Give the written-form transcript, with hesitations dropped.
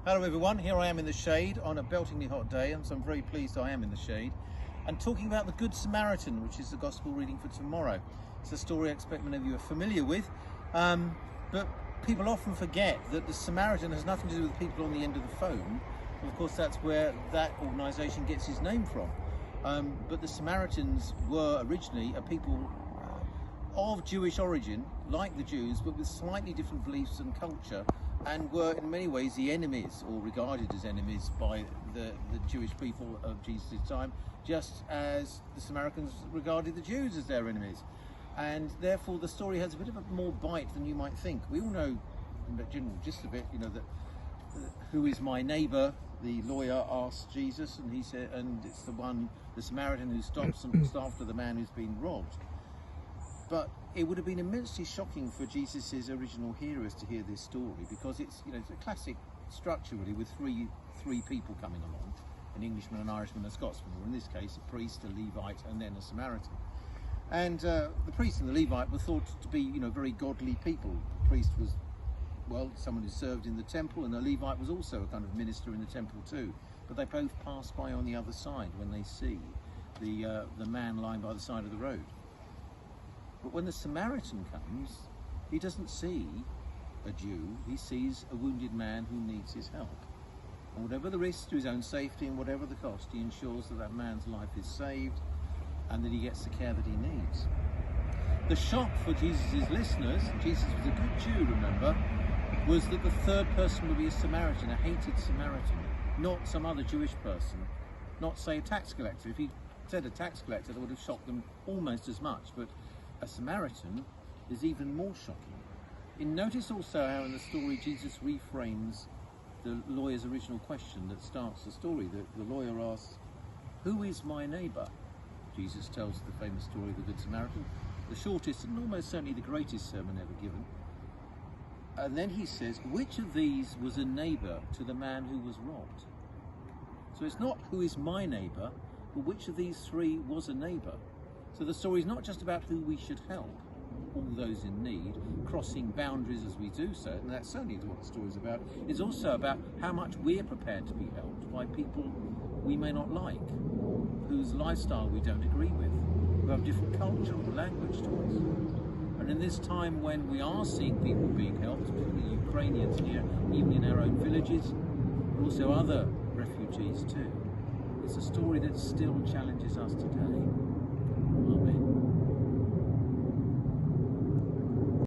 Hello everyone, here I am in the shade on a beltingly hot day, and so I'm very pleased I am in the shade and talking about the Good Samaritan, which is the Gospel reading for tomorrow. It's a story I expect many of you are familiar with, but people often forget that the Samaritan has nothing to do with the people on the end of the phone. And of course that's where that organisation gets its name from. But the Samaritans were originally a people of Jewish origin, like the Jews, but with slightly different beliefs and culture, and were in many ways the enemies, or regarded as enemies by the Jewish people of Jesus' time, just as the Samaritans regarded the Jews as their enemies. And therefore the story has a bit of a more bite than you might think. We all know, in the general gist of it, you know, that who is my neighbour? The lawyer asked Jesus, and he said, and it's the Samaritan who stops and looks after the man who's been robbed. But it would have been immensely shocking for Jesus' original hearers to hear this story, because it's a classic structure really, with three people coming along, an Englishman, an Irishman, a Scotsman, or in this case a priest, a Levite, and then a Samaritan. And the priest and the Levite were thought to be very godly people. The priest was, well, someone who served in the temple, and the Levite was also a kind of minister in the temple too. But they both pass by on the other side when they see the man lying by the side of the road. But when the Samaritan comes, he doesn't see a Jew, he sees a wounded man who needs his help. And whatever the risk to his own safety and whatever the cost, he ensures that that man's life is saved and that he gets the care that he needs. The shock for Jesus' listeners, Jesus was a good Jew, remember, was that the third person would be a Samaritan, a hated Samaritan, not some other Jewish person, not, say, a tax collector. If he said a tax collector, that would have shocked them almost as much. But a Samaritan is even more shocking. And notice also how in the story Jesus reframes the lawyer's original question that starts the story. The lawyer asks, "Who is my neighbour?" Jesus tells the famous story of the Good Samaritan, the shortest and almost certainly the greatest sermon ever given. And then he says, which of these was a neighbour to the man who was robbed? So it's not who is my neighbour, but which of these three was a neighbour? So the story is not just about who we should help, all those in need, crossing boundaries as we do so, and that's certainly what the story is about. It's also about how much we're prepared to be helped by people we may not like, whose lifestyle we don't agree with, who have different culture or language to us. And in this time when we are seeing people being helped, particularly Ukrainians here, even in our own villages, but also other refugees too, it's a story that still challenges us today. Amen.